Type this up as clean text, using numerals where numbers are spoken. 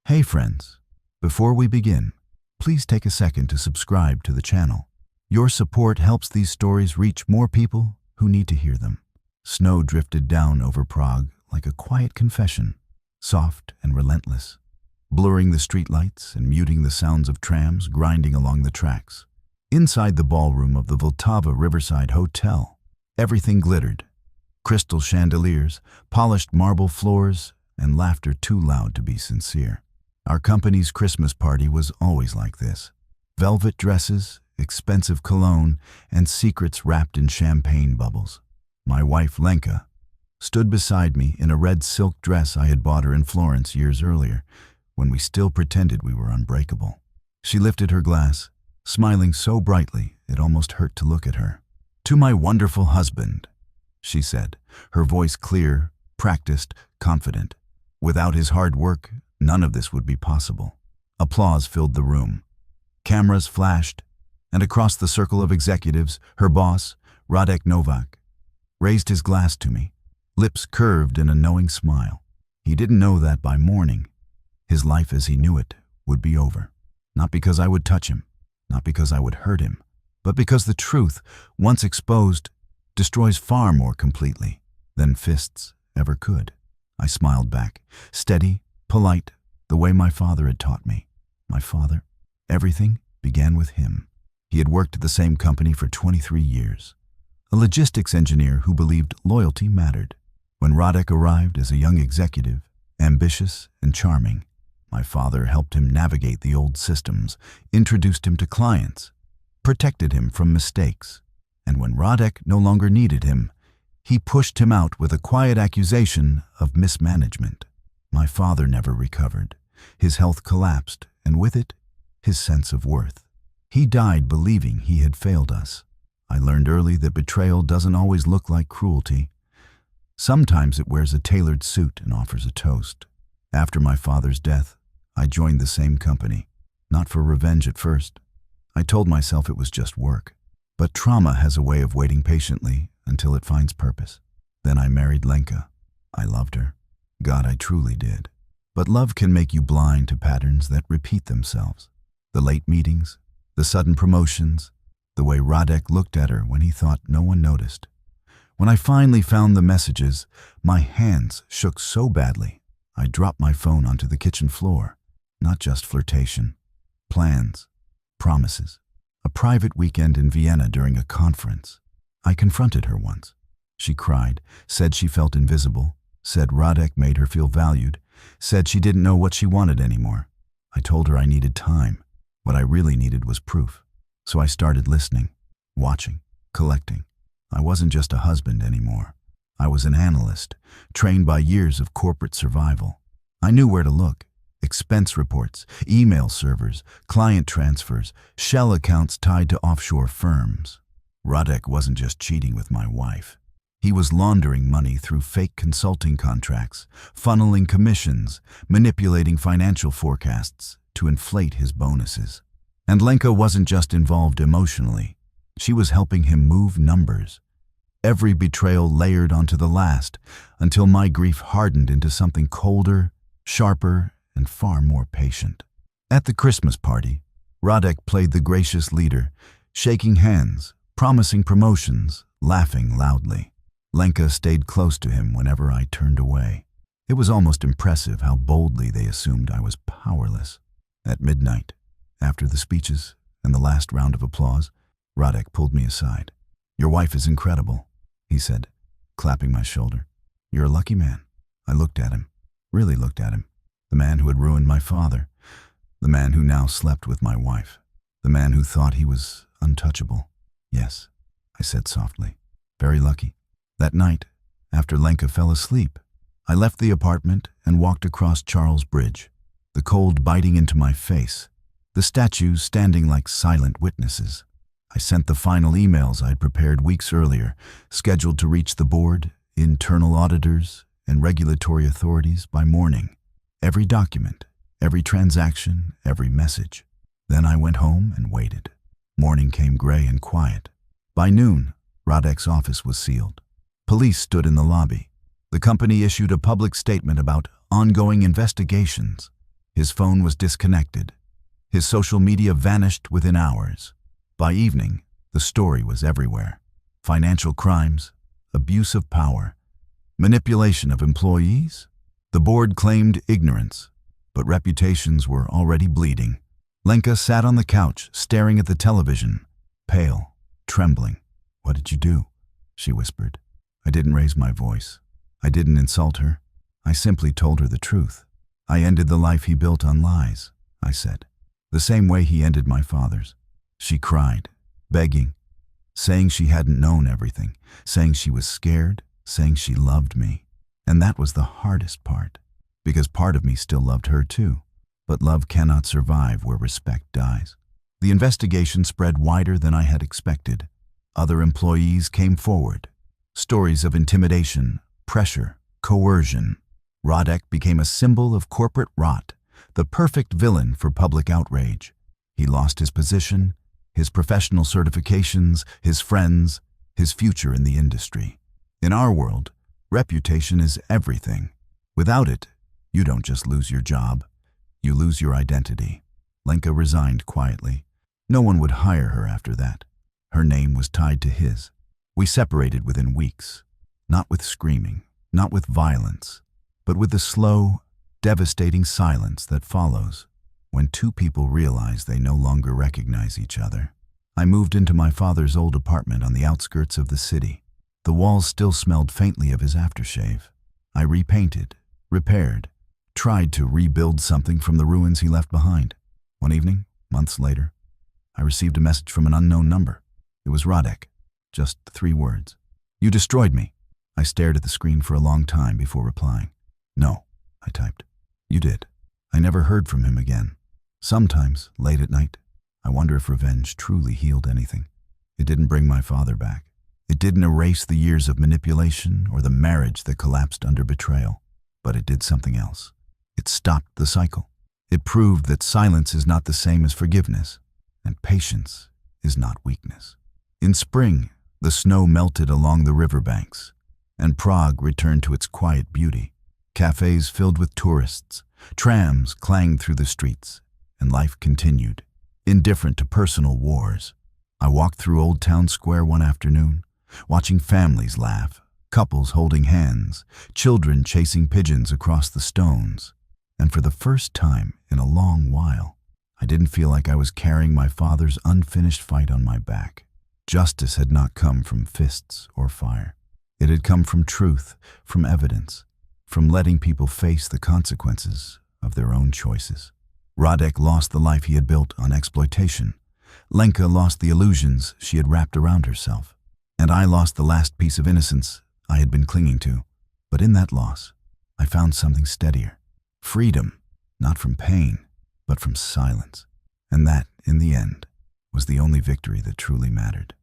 Hey friends, before we begin, please take a second to subscribe to the channel. Your support helps these stories reach more people who need to hear them. Snow drifted down over Prague like a quiet confession, soft and relentless, blurring the streetlights and muting the sounds of trams grinding along the tracks. Inside the ballroom of the Vltava Riverside Hotel, everything glittered. Crystal chandeliers, polished marble floors, and laughter too loud to be sincere. Our company's Christmas party was always like this. Velvet dresses, expensive cologne, and secrets wrapped in champagne bubbles. My wife, Lenka, stood beside me in a red silk dress I had bought her in Florence years earlier, when we still pretended we were unbreakable. She lifted her glass, smiling so brightly it almost hurt to look at her. "To my wonderful husband," she said, her voice clear, practiced, confident. Without his hard work, none of this would be possible. Applause filled the room. Cameras flashed, and across the circle of executives, her boss, Radek Novak, raised his glass to me, lips curved in a knowing smile. He didn't know that by morning, his life as he knew it would be over. Not because I would touch him, not because I would hurt him, but because the truth, once exposed, destroys far more completely than fists ever could. I smiled back, steady, polite, the way my father had taught me. My father? Everything began with him. He had worked at the same company for 23 years. A logistics engineer who believed loyalty mattered. When Radek arrived as a young executive, ambitious and charming, my father helped him navigate the old systems, introduced him to clients, protected him from mistakes. And when Radek no longer needed him, he pushed him out with a quiet accusation of mismanagement. My father never recovered. His health collapsed, and with it, his sense of worth. He died believing he had failed us. I learned early that betrayal doesn't always look like cruelty. Sometimes it wears a tailored suit and offers a toast. After my father's death, I joined the same company. Not for revenge at first. I told myself it was just work. But trauma has a way of waiting patiently until it finds purpose. Then I married Lenka. I loved her. God, I truly did. But love can make you blind to patterns that repeat themselves. The late meetings, the sudden promotions, the way Radek looked at her when he thought no one noticed. When I finally found the messages, my hands shook so badly, I dropped my phone onto the kitchen floor. Not just flirtation. Plans. Promises. A private weekend in Vienna during a conference. I confronted her once. She cried, said she felt invisible, said Radek made her feel valued, said she didn't know what she wanted anymore. I told her I needed time. What I really needed was proof. So I started listening, watching, collecting. I wasn't just a husband anymore. I was an analyst, trained by years of corporate survival. I knew where to look. Expense reports, email servers, client transfers, shell accounts tied to offshore firms. Radek wasn't just cheating with my wife. He was laundering money through fake consulting contracts, funneling commissions, manipulating financial forecasts to inflate his bonuses. And Lenka wasn't just involved emotionally. She was helping him move numbers. Every betrayal layered onto the last, until my grief hardened into something colder, sharper, and far more patient. At the Christmas party, Radek played the gracious leader, shaking hands, promising promotions, laughing loudly. Lenka stayed close to him whenever I turned away. It was almost impressive how boldly they assumed I was powerless. At midnight, after the speeches and the last round of applause, Radek pulled me aside. "Your wife is incredible," he said, clapping my shoulder. "You're a lucky man." I looked at him, really looked at him. The man who had ruined my father. The man who now slept with my wife. The man who thought he was untouchable. "Yes," I said softly. "Very lucky." That night, after Lenka fell asleep, I left the apartment and walked across Charles Bridge, the cold biting into my face, the statues standing like silent witnesses. I sent the final emails I'd prepared weeks earlier, scheduled to reach the board, internal auditors, and regulatory authorities by morning. Every document, every transaction, every message. Then I went home and waited. Morning came gray and quiet. By noon, Radek's office was sealed. Police stood in the lobby. The company issued a public statement about ongoing investigations. His phone was disconnected. His social media vanished within hours. By evening, the story was everywhere. Financial crimes, abuse of power, manipulation of employees. The board claimed ignorance, but reputations were already bleeding. Lenka sat on the couch, staring at the television, pale, trembling. "What did you do?" she whispered. I didn't raise my voice. I didn't insult her. I simply told her the truth. "I ended the life he built on lies," I said. "The same way he ended my father's." She cried, begging, saying she hadn't known everything, saying she was scared, saying she loved me. And that was the hardest part, because part of me still loved her too. But love cannot survive where respect dies. The investigation spread wider than I had expected. Other employees came forward. Stories of intimidation, pressure, coercion. Radek became a symbol of corporate rot, the perfect villain for public outrage. He lost his position, his professional certifications, his friends, his future in the industry. In our world, reputation is everything. Without it, you don't just lose your job, you lose your identity. Lenka resigned quietly. No one would hire her after that. Her name was tied to his. We separated within weeks, not with screaming, not with violence, but with the slow, devastating silence that follows when two people realize they no longer recognize each other. I moved into my father's old apartment on the outskirts of the city. The walls still smelled faintly of his aftershave. I repainted, repaired, tried to rebuild something from the ruins he left behind. One evening, months later, I received a message from an unknown number. It was Radek. Just 3 words. "You destroyed me." I stared at the screen for a long time before replying. "No," I typed. "You did." I never heard from him again. Sometimes, late at night, I wonder if revenge truly healed anything. It didn't bring my father back. It didn't erase the years of manipulation or the marriage that collapsed under betrayal. But it did something else. It stopped the cycle. It proved that silence is not the same as forgiveness, and patience is not weakness. In spring, the snow melted along the riverbanks, and Prague returned to its quiet beauty. Cafes filled with tourists, trams clanged through the streets, and life continued, indifferent to personal wars. I walked through Old Town Square one afternoon, watching families laugh, couples holding hands, children chasing pigeons across the stones. And for the first time in a long while, I didn't feel like I was carrying my father's unfinished fight on my back. Justice had not come from fists or fire. It had come from truth, from evidence, from letting people face the consequences of their own choices. Radek lost the life he had built on exploitation. Lenka lost the illusions she had wrapped around herself. And I lost the last piece of innocence I had been clinging to. But in that loss, I found something steadier. Freedom, not from pain, but from silence. And that, in the end, was the only victory that truly mattered.